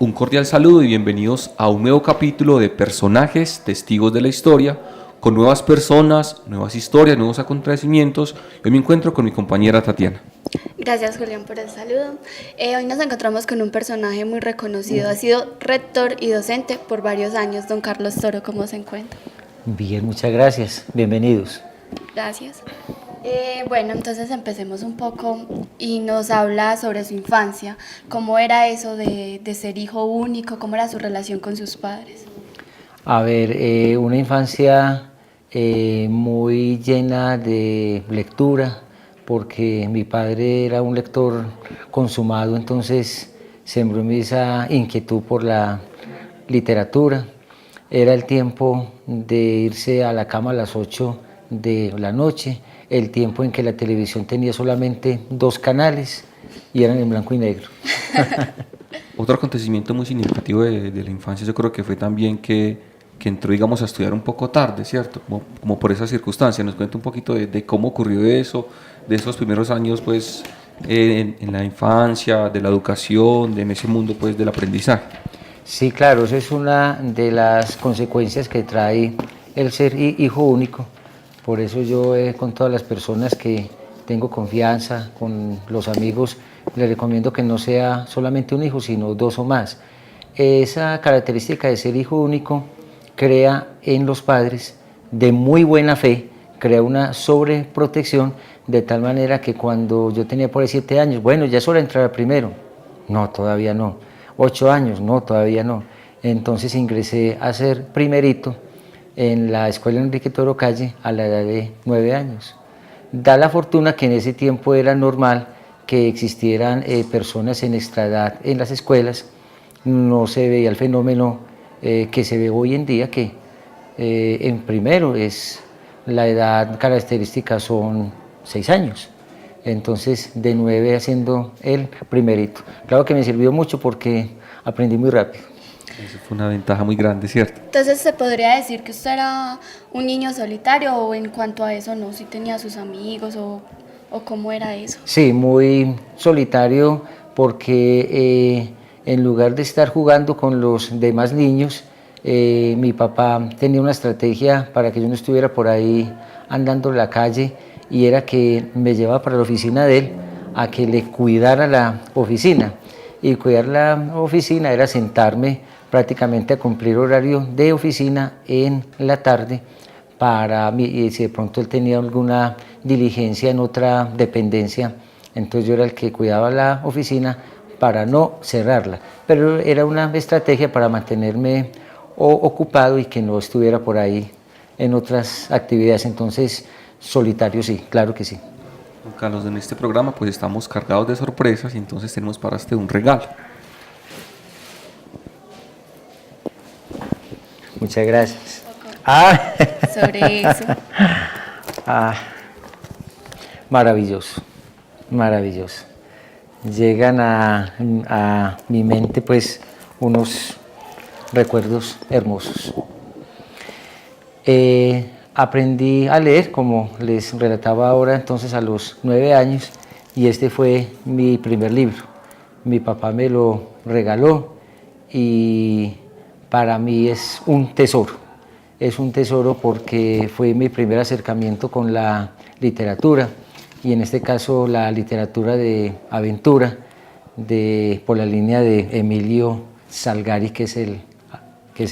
Un cordial saludo y bienvenidos a un nuevo capítulo de Personajes, Testigos de la Historia, con nuevas personas, nuevas historias, nuevos acontecimientos. Hoy me encuentro con mi compañera Tatiana. Gracias, Julián, por el saludo. Hoy nos encontramos con un personaje muy reconocido. Ha sido rector y docente por varios años, don Carlos Toro. ¿Cómo se encuentra? Bien, muchas gracias. Bienvenidos. Gracias. Bueno, entonces empecemos un poco y nos habla sobre su infancia. ¿Cómo era eso de ser hijo único? ¿Cómo era su relación con sus padres? A ver, una infancia muy llena de lectura, porque mi padre era un lector consumado, entonces sembró en mí esa inquietud por la literatura. Era el tiempo de irse a la cama a las 8 de la noche, el tiempo en que la televisión tenía solamente 2 canales y eran en blanco y negro. Otro acontecimiento muy significativo de la infancia yo creo que fue también que entró, digamos, a estudiar un poco tarde, ¿cierto? Como por esa circunstancia. Nos cuenta un poquito de cómo ocurrió eso, de esos primeros años, pues, en la infancia, de la educación, en ese mundo, pues, del aprendizaje. Sí, claro, esa es una de las consecuencias que trae el ser hijo único. Por eso yo con todas las personas que tengo confianza, con los amigos, les recomiendo que no sea solamente un hijo, sino 2 o más. Esa característica de ser hijo único crea en los padres de muy buena fe, crea una sobreprotección, de tal manera que cuando yo tenía por ahí 7 años, bueno, ya es hora de entrar a primero. No, todavía no. 8 años, no, todavía no. Entonces ingresé a ser primerito en la escuela Enrique Toro Calle a la edad de 9 años. Da la fortuna que en ese tiempo era normal que existieran personas en extra edad en las escuelas. No se veía el fenómeno que se ve hoy en día, que en primero es la edad característica son 6 años. Entonces de 9 haciendo el primerito. Claro que me sirvió mucho porque aprendí muy rápido. Eso fue una ventaja muy grande, ¿cierto? Entonces, ¿se podría decir que usted era un niño solitario o en cuanto a eso no? ¿Si tenía sus amigos o cómo era eso? Sí, muy solitario porque en lugar de estar jugando con los demás niños, mi papá tenía una estrategia para que yo no estuviera por ahí andando en la calle, y era que me llevaba para la oficina de él a que le cuidara la oficina. Y cuidar la oficina era sentarme prácticamente a cumplir horario de oficina en la tarde para mí, y si de pronto él tenía alguna diligencia en otra dependencia, entonces yo era el que cuidaba la oficina para no cerrarla. Pero era una estrategia para mantenerme ocupado y que no estuviera por ahí en otras actividades. Entonces, solitario sí, claro que sí. Don Carlos, en este programa pues estamos cargados de sorpresas y entonces tenemos para usted un regalo. Muchas gracias. Sobre eso. Maravilloso, maravilloso. Llegan a mi mente pues unos recuerdos hermosos. Aprendí a leer, como les relataba ahora, entonces a los 9 años, y este fue mi primer libro. Mi papá me lo regaló y para mí es un tesoro. Es un tesoro porque fue mi primer acercamiento con la literatura, y en este caso la literatura de aventura por la línea de Emilio Salgari, que es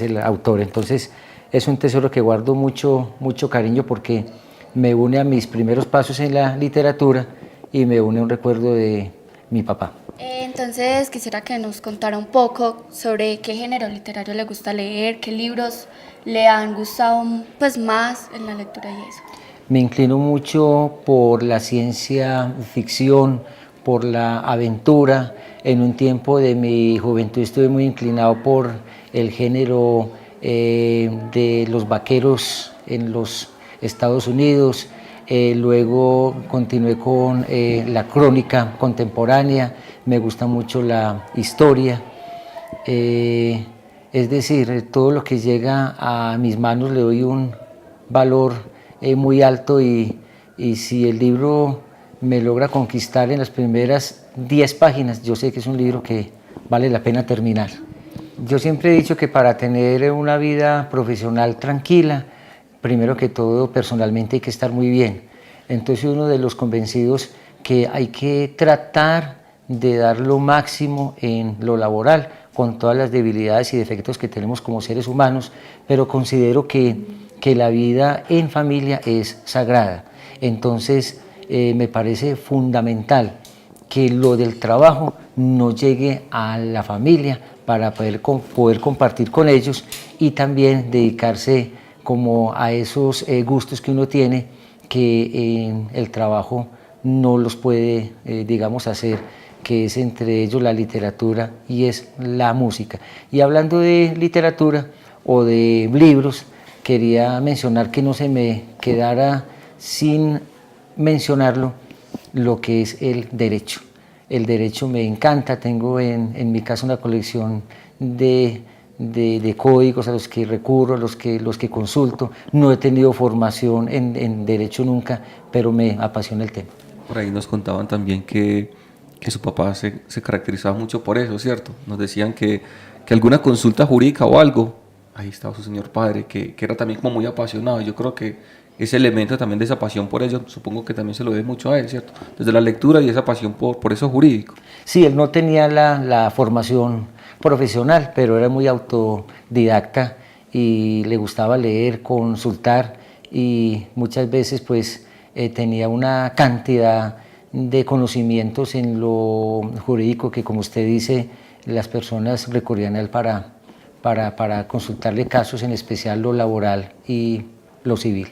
el autor. Entonces es un tesoro que guardo mucho, mucho cariño porque me une a mis primeros pasos en la literatura y me une a un recuerdo de mi papá. Entonces quisiera que nos contara un poco sobre qué género literario le gusta leer, qué libros le han gustado pues más en la lectura y eso. Me inclino mucho por la ciencia ficción, por la aventura. En un tiempo de mi juventud estuve muy inclinado por el género de los vaqueros en los Estados Unidos. Luego continué con la crónica contemporánea. Me gusta mucho la historia. Es decir, todo lo que llega a mis manos le doy un valor muy alto, y si el libro me logra conquistar en las primeras 10 páginas, yo sé que es un libro que vale la pena terminar. Yo siempre he dicho que para tener una vida profesional tranquila, primero que todo personalmente hay que estar muy bien. Entonces uno de los convencidos que hay que tratar de dar lo máximo en lo laboral, con todas las debilidades y defectos que tenemos como seres humanos, pero considero que la vida en familia es sagrada. Entonces me parece fundamental que lo del trabajo no llegue a la familia para poder compartir con ellos y también dedicarse como a esos gustos que uno tiene que en el trabajo no los puede, digamos, hacer, que es entre ellos la literatura y es la música. Y hablando de literatura o de libros, quería mencionar que no se me quedara sin mencionarlo lo que es el derecho. El derecho me encanta, tengo en mi casa una colección de códigos a los que recurro, los que consulto. No he tenido formación en derecho nunca, pero me apasiona el tema. Por ahí nos contaban también que su papá se caracterizaba mucho por eso, ¿cierto? Nos decían que alguna consulta jurídica o algo, ahí estaba su señor padre, que era también como muy apasionado. Yo creo que ese elemento también de esa pasión por ello, supongo que también se lo debe mucho a él, ¿cierto? Desde la lectura y esa pasión por eso jurídico. Sí, él no tenía la formación profesional, pero era muy autodidacta y le gustaba leer, consultar y muchas veces pues tenía una cantidad de conocimientos en lo jurídico que, como usted dice, las personas recurrían a él para consultarle casos, en especial lo laboral y lo civil.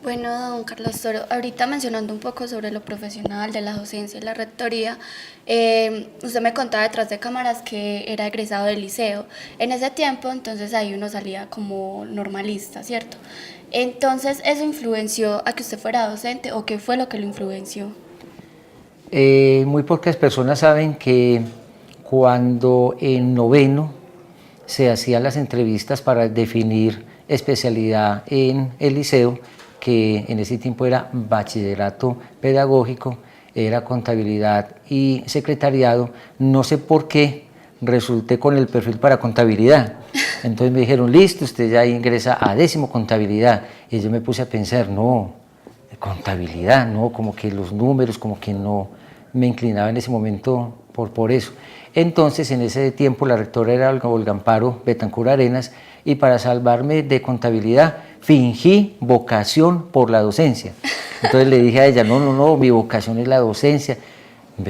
Bueno, don Carlos Toro, ahorita mencionando un poco sobre lo profesional de la docencia y la rectoría, usted me contaba detrás de cámaras que era egresado del liceo. En ese tiempo, entonces ahí uno salía como normalista, ¿cierto? Entonces, ¿eso influenció a que usted fuera docente o qué fue lo que lo influenció? Muy pocas personas saben que cuando en noveno se hacían las entrevistas para definir especialidad en el liceo, que en ese tiempo era bachillerato pedagógico, era contabilidad y secretariado, no sé por qué resulté con el perfil para contabilidad. Entonces me dijeron, listo, usted ya ingresa a 10º contabilidad. Y yo me puse a pensar, no, contabilidad, no, como que los números, como que no me inclinaba en ese momento por eso. Entonces, en ese tiempo la rectora era Olga Amparo Betancur Arenas y para salvarme de contabilidad fingí vocación por la docencia. Entonces le dije a ella, no, mi vocación es la docencia.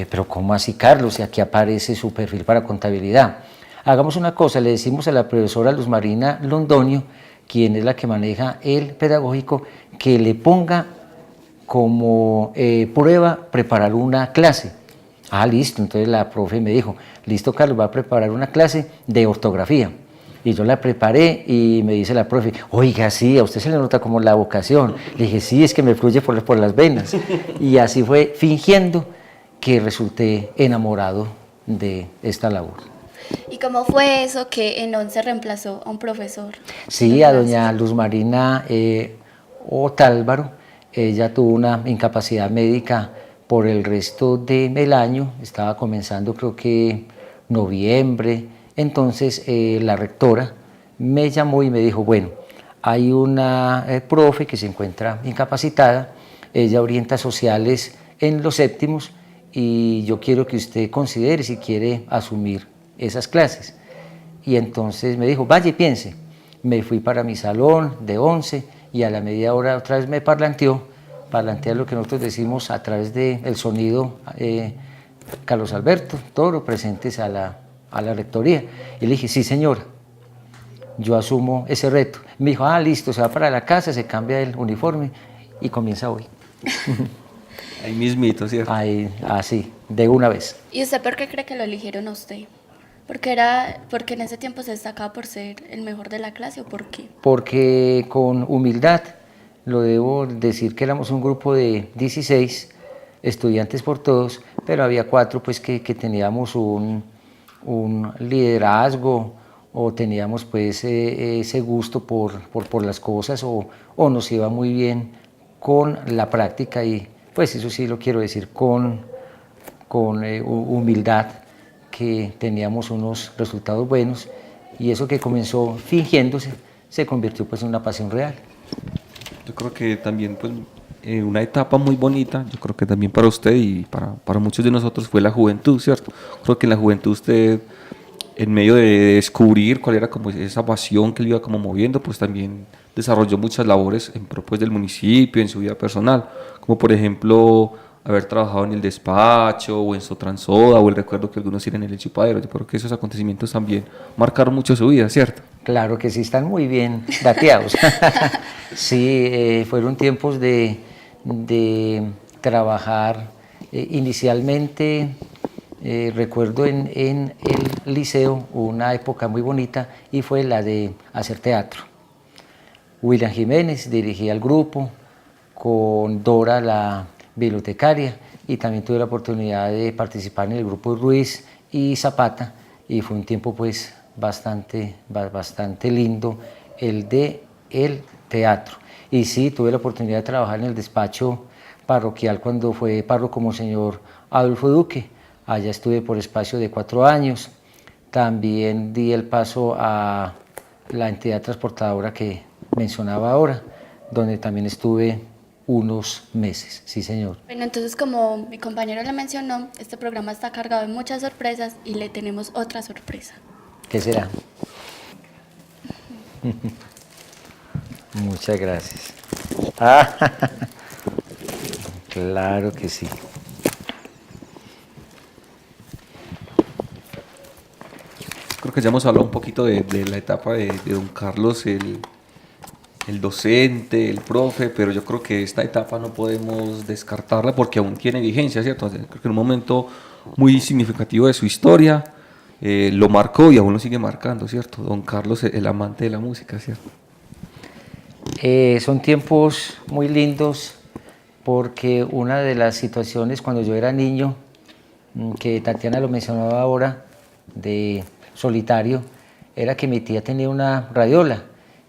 Pero ¿cómo así, Carlos? Y aquí aparece su perfil para contabilidad. Hagamos una cosa, le decimos a la profesora Luz Marina Londonio, quien es la que maneja el pedagógico, que le ponga como prueba preparar una clase. Ah, listo, entonces la profe me dijo, listo Carlos, va a preparar una clase de ortografía. Y yo la preparé y me dice la profe, oiga, sí, a usted se le nota como la vocación. Le dije, sí, es que me fluye por las venas. Y así fue, fingiendo que resulté enamorado de esta labor. ¿Y cómo fue eso que en 11 reemplazó a un profesor? Sí, a doña Luz Marina Otálvaro. Ella tuvo una incapacidad médica por el resto del año, estaba comenzando creo que noviembre, entonces la rectora me llamó y me dijo, bueno, hay una profe que se encuentra incapacitada, ella orienta sociales en los séptimos y yo quiero que usted considere si quiere asumir esas clases. Y entonces me dijo, vaya y piense. Me fui para mi salón de 11 y a la media hora otra vez me parlanteó lo que nosotros decimos a través del sonido, Carlos Alberto Toro, presentes a la rectoría. Y le dije, sí señora, yo asumo ese reto. Me dijo, ah, listo, se va para la casa, se cambia el uniforme y comienza hoy. Ahí mismito, ¿cierto? Ahí, así, de una vez. ¿Y usted por qué cree que lo eligieron a usted? Porque en ese tiempo se destacaba por ser el mejor de la clase o por qué? Porque con humildad, lo debo decir que éramos un grupo de 16 estudiantes por todos, pero había 4 pues que teníamos un liderazgo o teníamos pues ese gusto por las cosas o nos iba muy bien con la práctica y pues eso sí lo quiero decir con humildad, que teníamos unos resultados buenos y eso que comenzó fingiéndose se convirtió pues en una pasión real. Yo creo que también pues una etapa muy bonita, yo creo que también para usted y para muchos de nosotros fue la juventud, ¿cierto? Creo que en la juventud usted, en medio de descubrir cuál era como esa pasión que le iba como moviendo, pues también desarrolló muchas labores en pro pues, del municipio, en su vida personal, como por ejemplo haber trabajado en el despacho o en Sotransoda o el recuerdo que algunos tienen en el Chupadero. Yo creo que esos acontecimientos también marcaron mucho su vida, ¿cierto? Claro que sí, están muy bien dateados. Sí, fueron tiempos de trabajar inicialmente. Recuerdo en el liceo una época muy bonita y fue la de hacer teatro. William Jiménez dirigía el grupo, con Dora la bibliotecaria, y también tuve la oportunidad de participar en el grupo Ruiz y Zapata, y fue un tiempo pues bastante lindo el de el teatro. Y sí, tuve la oportunidad de trabajar en el despacho parroquial cuando fue párroco Monseñor Adolfo Duque. Allá estuve por espacio de 4 años. También di el paso a la entidad transportadora que mencionaba ahora, donde también estuve unos meses, sí señor. Bueno, entonces como mi compañero le mencionó, este programa está cargado de muchas sorpresas y le tenemos otra sorpresa. ¿Qué será? Muchas gracias. Claro que sí. Creo que ya hemos hablado un poquito de la etapa de don Carlos, el docente, el profe, pero yo creo que esta etapa no podemos descartarla porque aún tiene vigencia, ¿cierto? Creo que en un momento muy significativo de su historia lo marcó y aún lo sigue marcando, ¿cierto? Don Carlos, el amante de la música, ¿cierto? Son tiempos muy lindos porque una de las situaciones cuando yo era niño, que Tatiana lo mencionaba ahora, de solitario, era que mi tía tenía una radiola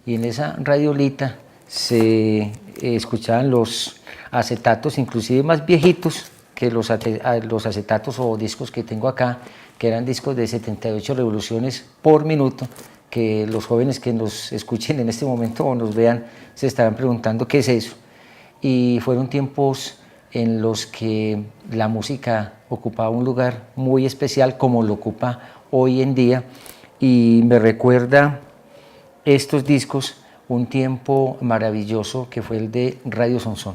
y en esa radiolita se escuchaban los acetatos, inclusive más viejitos que los acetatos o discos que tengo acá, que eran discos de 78 revoluciones por minuto, que los jóvenes que nos escuchen en este momento o nos vean se estarán preguntando qué es eso. Y fueron tiempos en los que la música ocupaba un lugar muy especial como lo ocupa hoy en día, y me recuerda estos discos un tiempo maravilloso que fue el de Radio Sonsón.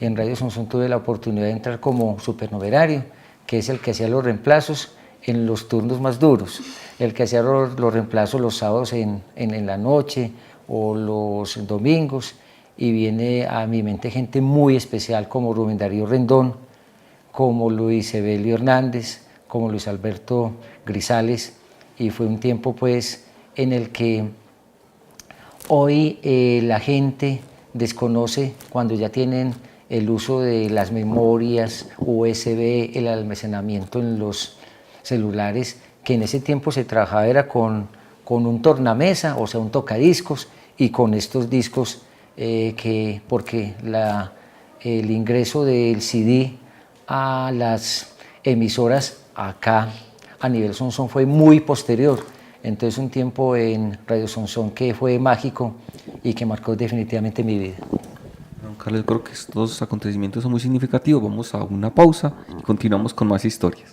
En Radio Sonsón tuve la oportunidad de entrar como supernumerario, que es el que hacía los reemplazos en los turnos más duros, el que hacía los reemplazos los sábados en la noche o los domingos, y viene a mi mente gente muy especial como Rubén Darío Rendón, como Luis Evelio Hernández, como Luis Alberto Grisales, y fue un tiempo pues en el que hoy la gente desconoce cuando ya tienen el uso de las memorias USB, el almacenamiento en los celulares, que en ese tiempo se trabajaba era con un tornamesa, o sea, un tocadiscos, y con estos discos porque el ingreso del CD a las emisoras acá a nivel Sonsón fue muy posterior. Entonces un tiempo en Radio Sonsón que fue mágico y que marcó definitivamente mi vida. Don Carlos, creo que estos acontecimientos son muy significativos. Vamos a una pausa y continuamos con más historias.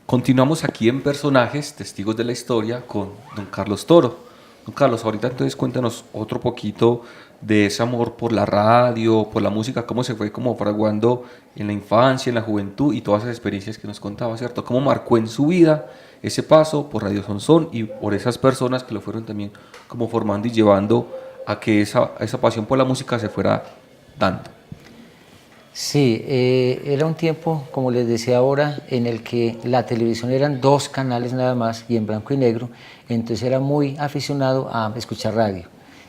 Continuamos aquí en Personajes, Testigos de la Historia, con don Carlos Toro. Don Carlos, ahorita entonces cuéntanos otro poquito de ese amor por la radio, por la música, cómo se fue como fraguando en la infancia, en la juventud y todas esas experiencias que nos contaba, ¿cierto? Cómo marcó en su vida ese paso por Radio Sonsón y por esas personas que lo fueron también como formando y llevando a que esa pasión por la música se fuera dando. Sí, era un tiempo, como les decía ahora, en el que la televisión eran 2 canales nada más y en blanco y negro, entonces era muy aficionado a escuchar radio.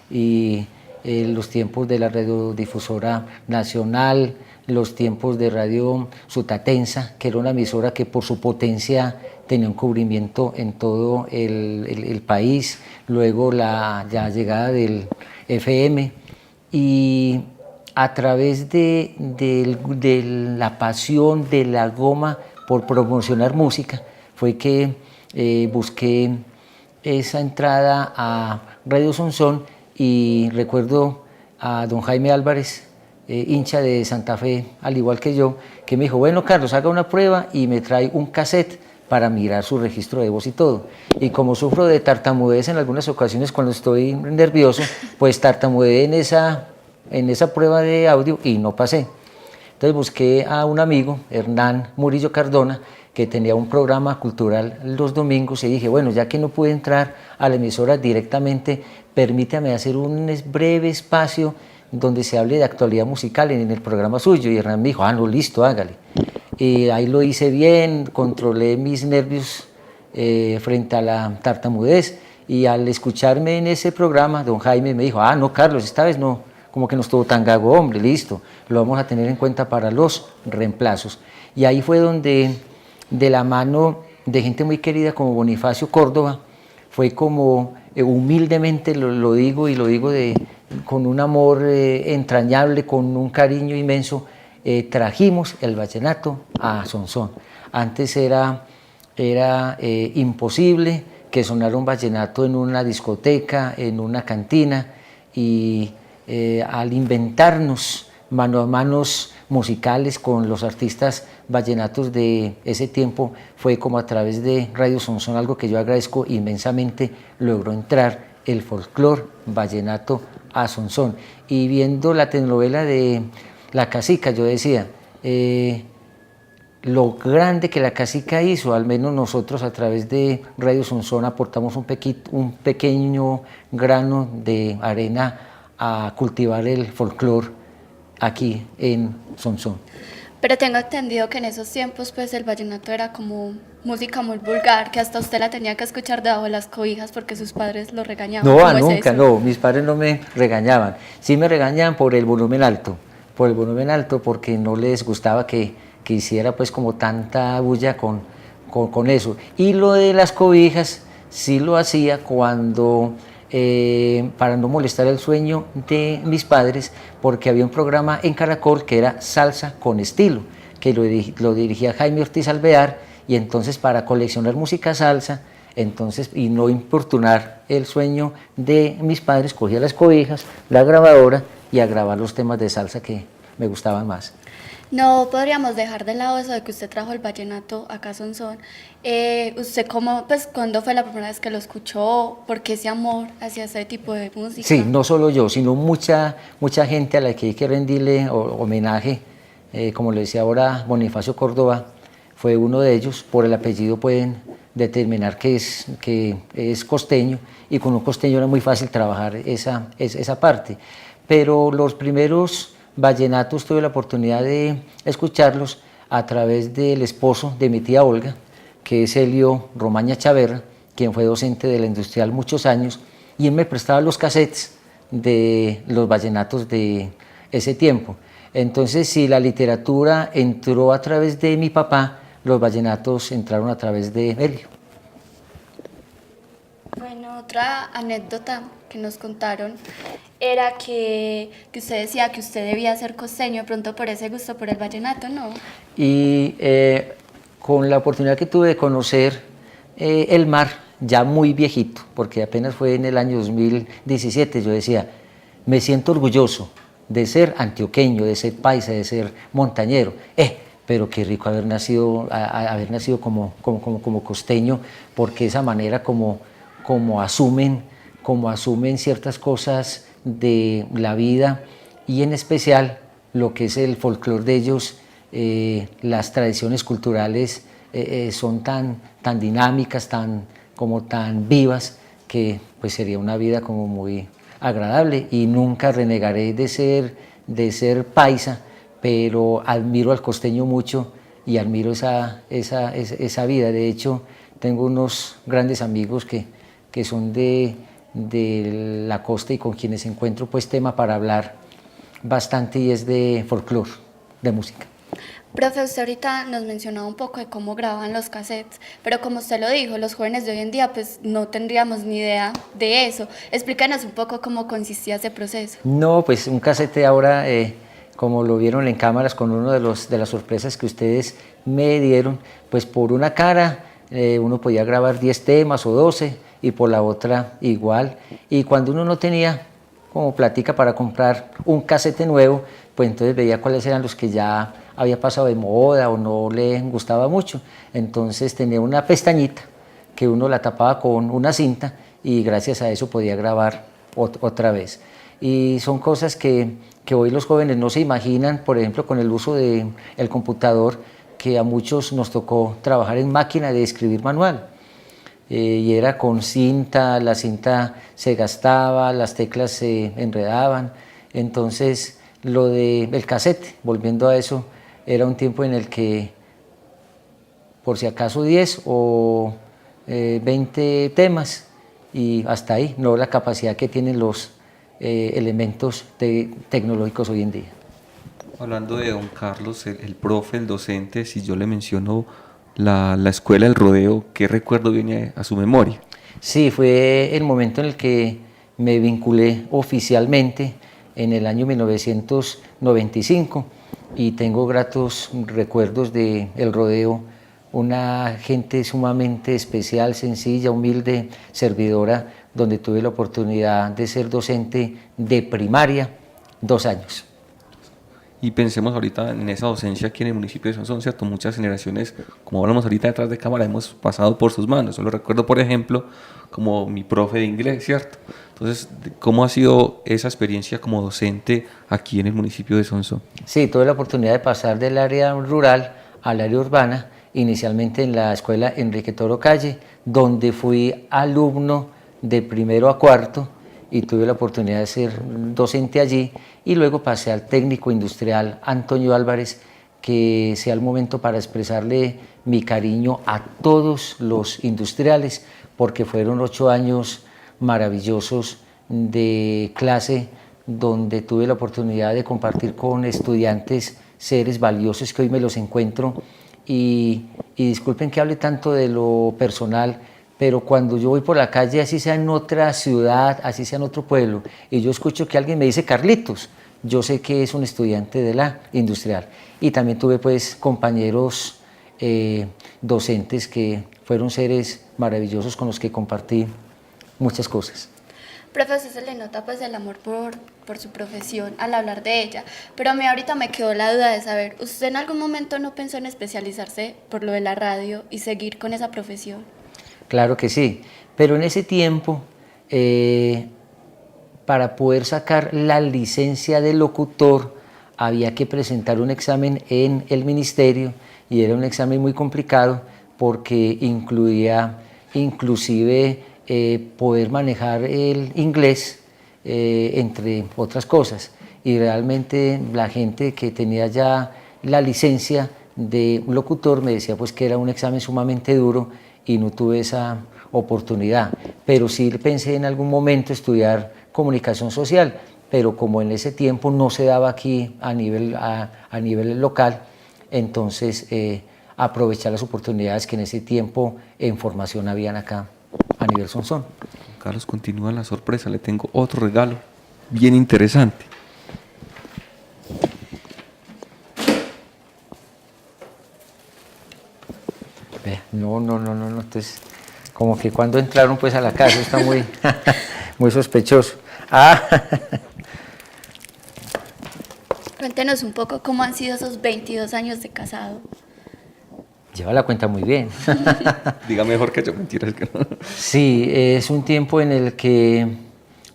Y los tiempos de la radiodifusora nacional, los tiempos de radio Sutatensa, que era una emisora que por su potencia tenía un cubrimiento en todo el país, luego la ya llegada del FM y a través de la pasión de la goma por promocionar música fue que busqué esa entrada a Radio Sonsón y recuerdo a don Jaime Álvarez, hincha de Santa Fe, al igual que yo, que me dijo, bueno Carlos, haga una prueba y me trae un cassette para mirar su registro de voz y todo. Y como sufro de tartamudez en algunas ocasiones cuando estoy nervioso, pues tartamudeé en esa prueba de audio y no pasé. Entonces busqué a un amigo, Hernán Murillo Cardona, que tenía un programa cultural los domingos y dije, bueno, ya que no pude entrar a la emisora directamente, permítame hacer un breve espacio donde se hable de actualidad musical en el programa suyo. Y Hernán me dijo, ah, no, listo, hágale. Y ahí lo hice bien, controlé mis nervios frente a la tartamudez y al escucharme en ese programa, don Jaime me dijo, ah, no, Carlos, esta vez no, como que no estuvo tan gago, hombre, listo, lo vamos a tener en cuenta para los reemplazos. Y ahí fue donde, de la mano de gente muy querida como Bonifacio Córdoba, fue como humildemente lo digo y lo digo con un amor entrañable, con un cariño inmenso, trajimos el vallenato a Sonsón. Antes era imposible que sonara un vallenato en una discoteca, en una cantina, y al inventarnos mano a manos musicales con los artistas vallenatos de ese tiempo, fue como a través de Radio Sonsón, algo que yo agradezco inmensamente, logró entrar el folclore vallenato a Sonsón. Y viendo la telenovela de La Casica, yo decía, lo grande que La Casica hizo, al menos nosotros a través de Radio Sonsón aportamos un pequeño grano de arena a cultivar el folclore aquí en Sonsón. Pero tengo entendido que en esos tiempos pues el vallenato era como música muy vulgar, que hasta usted la tenía que escuchar debajo de las cobijas porque sus padres lo regañaban. No, nunca, no, mis padres no me regañaban, sí me regañaban por el volumen alto, porque no les gustaba que hiciera pues como tanta bulla con eso. Y lo de las cobijas sí lo hacía cuando, para no molestar el sueño de mis padres, porque había un programa en Caracol que era Salsa con Estilo, que lo dirigía Jaime Ortiz Alvear, y entonces para coleccionar música salsa, entonces, y no importunar el sueño de mis padres, cogía las cobijas, la grabadora y a grabar los temas de salsa que me gustaban más. No podríamos dejar de lado eso de que usted trajo el vallenato acá a Sonsón. ¿Usted cuándo fue la primera vez que lo escuchó? ¿Por qué ese amor hacia ese tipo de música? Sí, no solo yo, sino mucha gente a la que hay que rendirle homenaje. Como le decía ahora, Bonifacio Córdoba fue uno de ellos. Por el apellido pueden determinar que es costeño, y con un costeño era muy fácil trabajar esa parte. Pero los primeros vallenatos tuve la oportunidad de escucharlos a través del esposo de mi tía Olga, que es Helio Romaña Chaverra, quien fue docente de la Industrial muchos años, y él me prestaba los cassettes de los vallenatos de ese tiempo. Entonces, si la literatura entró a través de mi papá, los vallenatos entraron a través de Helio. Bueno, otra anécdota que nos contaron era que usted decía que usted debía ser costeño, de pronto por ese gusto por el vallenato, ¿no? Y con la oportunidad que tuve de conocer el mar, ya muy viejito, porque apenas fue en el año 2017, yo decía, me siento orgulloso de ser antioqueño, de ser paisa, de ser montañero, pero qué rico haber nacido como costeño, porque esa manera como asumen ciertas cosas de la vida, y en especial lo que es el folclore de ellos, las tradiciones culturales son tan dinámicas, tan vivas, que pues sería una vida como muy agradable, y nunca renegaré de ser paisa, pero admiro al costeño mucho y admiro esa vida. De hecho, tengo unos grandes amigos que son de la costa y con quienes encuentro pues tema para hablar bastante, y es de folclore, de música. Profe, usted ahorita nos mencionaba un poco de cómo grababan los cassettes, pero como usted lo dijo, los jóvenes de hoy en día pues no tendríamos ni idea de eso. Explícanos un poco cómo consistía ese proceso. No, pues un casete ahora, como lo vieron en cámaras con uno de las sorpresas que ustedes me dieron, pues por una cara uno podía grabar 10 temas o 12 y por la otra igual. Y cuando uno no tenía como platica para comprar un casete nuevo, pues entonces veía cuáles eran los que ya había pasado de moda o no le gustaba mucho. Entonces tenía una pestañita que uno la tapaba con una cinta y gracias a eso podía grabar otra vez. Y son cosas que hoy los jóvenes no se imaginan, por ejemplo, con el uso del computador, que a muchos nos tocó trabajar en máquina de escribir manual. Y era con cinta, la cinta se gastaba, las teclas se enredaban. Entonces, lo del casete, volviendo a eso, era un tiempo en el que, por si acaso 10 o 20 temas, y hasta ahí, no la capacidad que tienen los elementos tecnológicos hoy en día. Hablando de don Carlos, el profe, el docente, si yo le menciono la escuela del rodeo, ¿qué recuerdo viene a su memoria? Sí, fue el momento en el que me vinculé oficialmente en el año 1995 y tengo gratos recuerdos del rodeo, una gente sumamente especial, sencilla, humilde, servidora, donde tuve la oportunidad de ser docente de primaria 2 años. Y pensemos ahorita en esa docencia aquí en el municipio de Sonsón, ¿cierto? Muchas generaciones, como hablamos ahorita detrás de cámara, hemos pasado por sus manos. Yo lo recuerdo, por ejemplo, como mi profe de inglés, ¿cierto? Entonces, ¿cómo ha sido esa experiencia como docente aquí en el municipio de Sonsón? Sí, tuve la oportunidad de pasar del área rural al área urbana, inicialmente en la escuela Enrique Toro Calle, donde fui alumno de primero a cuarto y tuve la oportunidad de ser docente allí, y luego pasé al técnico industrial Antonio Álvarez, que sea el momento para expresarle mi cariño a todos los industriales, porque fueron 8 años maravillosos de clase, donde tuve la oportunidad de compartir con estudiantes seres valiosos que hoy me los encuentro, y disculpen que hable tanto de lo personal, pero cuando yo voy por la calle, así sea en otra ciudad, así sea en otro pueblo, y yo escucho que alguien me dice Carlitos, yo sé que es un estudiante de la industrial. Y también tuve pues compañeros docentes que fueron seres maravillosos con los que compartí muchas cosas. Profesor, se le nota pues el amor por su profesión al hablar de ella, pero a mí ahorita me quedó la duda de saber, ¿usted en algún momento no pensó en especializarse por lo de la radio y seguir con esa profesión? Claro que sí, pero en ese tiempo, para poder sacar la licencia de locutor, había que presentar un examen en el ministerio, y era un examen muy complicado porque incluía inclusive poder manejar el inglés, entre otras cosas. Y realmente la gente que tenía ya la licencia de un locutor me decía pues que era un examen sumamente duro y no tuve esa oportunidad. Pero sí pensé en algún momento estudiar comunicación social, pero como en ese tiempo no se daba aquí a nivel local, entonces aprovechar las oportunidades que en ese tiempo en formación habían acá a nivel Sonsón. Carlos, continúa la sorpresa, le tengo otro regalo bien interesante. No, entonces como que cuando entraron pues a la casa está muy, muy sospechoso. Cuéntenos un poco cómo han sido esos 22 años de casado. Lleva la cuenta muy bien. Diga mejor que yo, mentiras que no. Sí, es un tiempo en el que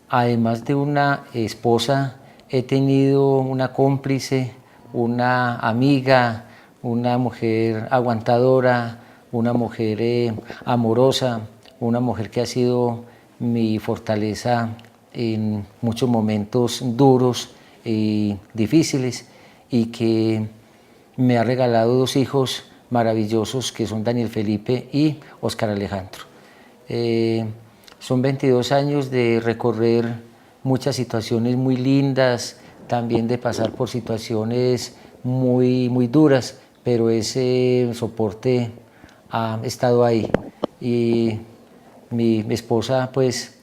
además de una esposa he tenido una cómplice, una amiga, una mujer aguantadora, una mujer amorosa, una mujer que ha sido mi fortaleza en muchos momentos duros y difíciles, y que me ha regalado 2 hijos maravillosos que son Daniel Felipe y Oscar Alejandro. Son 22 años de recorrer muchas situaciones muy lindas, también de pasar por situaciones muy, muy duras, pero ese soporte ha estado ahí. Y mi esposa, pues,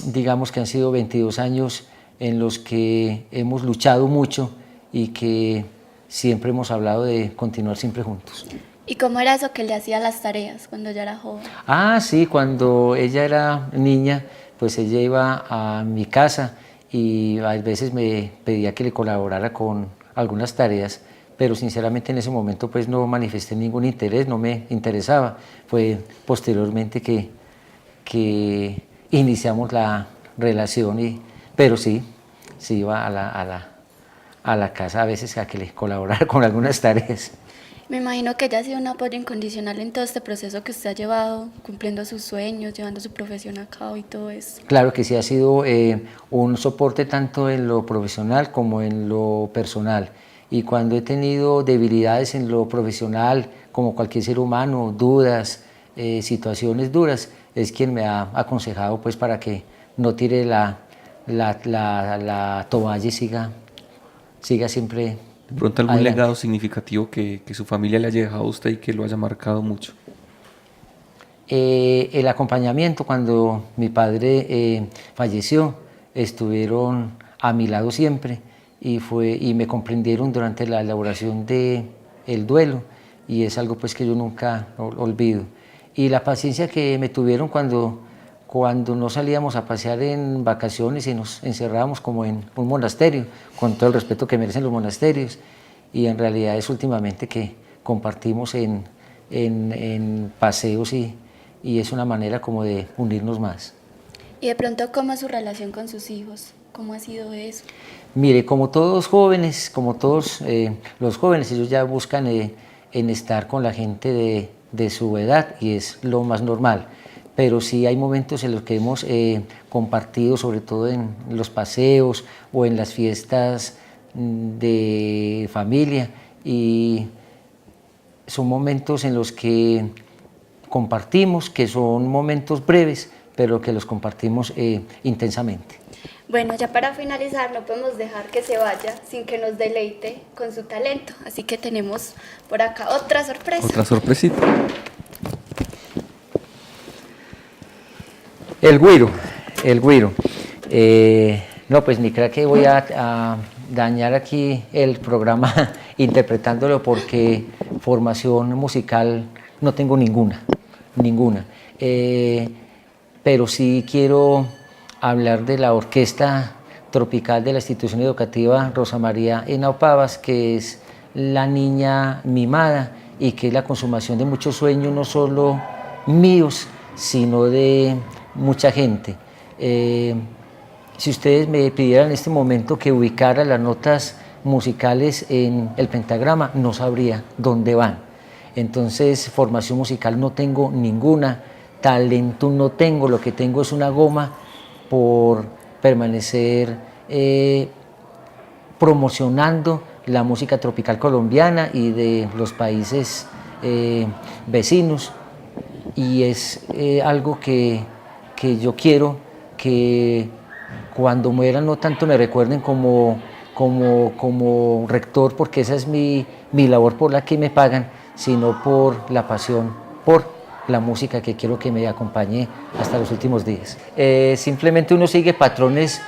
digamos que han sido 22 años en los que hemos luchado mucho y que siempre hemos hablado de continuar siempre juntos. ¿Y cómo era eso que le hacía las tareas cuando ella era joven? Ah, sí, cuando ella era niña, pues ella iba a mi casa y a veces me pedía que le colaborara con algunas tareas, pero sinceramente en ese momento pues no manifesté ningún interés, no me interesaba. Fue posteriormente que iniciamos la relación, pero sí iba a la casa a veces a que le colaborara con algunas tareas. Me imagino que ella ha sido un apoyo incondicional en todo este proceso que usted ha llevado, cumpliendo sus sueños, llevando su profesión a cabo y todo eso. Claro que sí, ha sido un soporte tanto en lo profesional como en lo personal. Y cuando he tenido debilidades en lo profesional, como cualquier ser humano, dudas, situaciones duras, es quien me ha aconsejado pues para que no tire la toalla y siga siempre. De pronto algún Adelante. legado significativo que su familia le haya dejado a usted y que lo haya marcado mucho. El acompañamiento, cuando mi padre falleció, estuvieron a mi lado siempre y me comprendieron durante la elaboración del duelo, y es algo pues que yo nunca olvido. Y la paciencia que me tuvieron cuando no salíamos a pasear en vacaciones y nos encerrábamos como en un monasterio, con todo el respeto que merecen los monasterios, y en realidad es últimamente que compartimos en paseos y es una manera como de unirnos más. Y de pronto, ¿cómo es su relación con sus hijos? ¿Cómo ha sido eso? Mire, como todos jóvenes, como todos los jóvenes, ellos ya buscan en estar con la gente de su edad, y es lo más normal. Pero sí hay momentos en los que hemos compartido, sobre todo en los paseos o en las fiestas de familia, y son momentos en los que compartimos, que son momentos breves, pero que los compartimos intensamente. Bueno, ya para finalizar, no podemos dejar que se vaya sin que nos deleite con su talento. Así que tenemos por acá otra sorpresa. Otra sorpresita. El güiro. No, pues ni creo que voy a dañar aquí el programa interpretándolo, porque formación musical no tengo ninguna. Pero sí quiero hablar de la Orquesta Tropical de la Institución Educativa Rosa María Henao Pavas, que es la niña mimada y que es la consumación de muchos sueños, no solo míos, sino de mucha gente. Si ustedes me pidieran en este momento que ubicara las notas musicales en el pentagrama, no sabría dónde van. Entonces, formación musical no tengo ninguna, talento no tengo, lo que tengo es una goma por permanecer promocionando la música tropical colombiana y de los países vecinos, y es algo que yo quiero que cuando muera no tanto me recuerden como rector, porque esa es mi labor por la que me pagan, sino por la pasión, por la música que quiero que me acompañe hasta los últimos días. Simplemente uno sigue patrones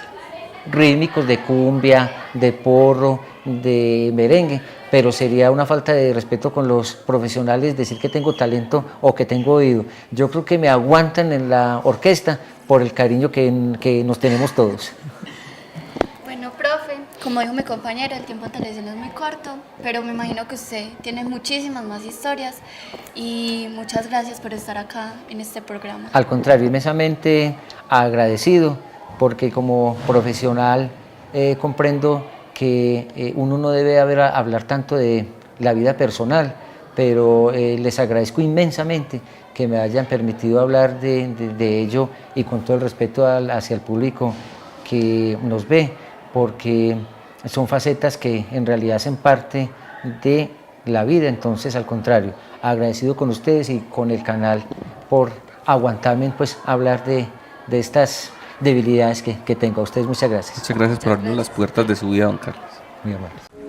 rítmicos de cumbia, de porro, de merengue, pero sería una falta de respeto con los profesionales decir que tengo talento o que tengo oído. Yo creo que me aguantan en la orquesta por el cariño que nos tenemos todos. Bueno, profe, como dijo mi compañero, el tiempo en televisión es muy corto, pero me imagino que usted tiene muchísimas más historias, y muchas gracias por estar acá en este programa. Al contrario, inmensamente agradecido, porque como profesional comprendo que uno no debe hablar tanto de la vida personal, pero les agradezco inmensamente que me hayan permitido hablar de ello, y con todo el respeto hacia el público que nos ve, porque son facetas que en realidad hacen parte de la vida. Entonces, al contrario, agradecido con ustedes y con el canal por aguantarme pues hablar de estas debilidades que tengo. A ustedes muchas gracias. Muchas gracias por abrirnos las puertas de su vida, don Carlos. Muy amable.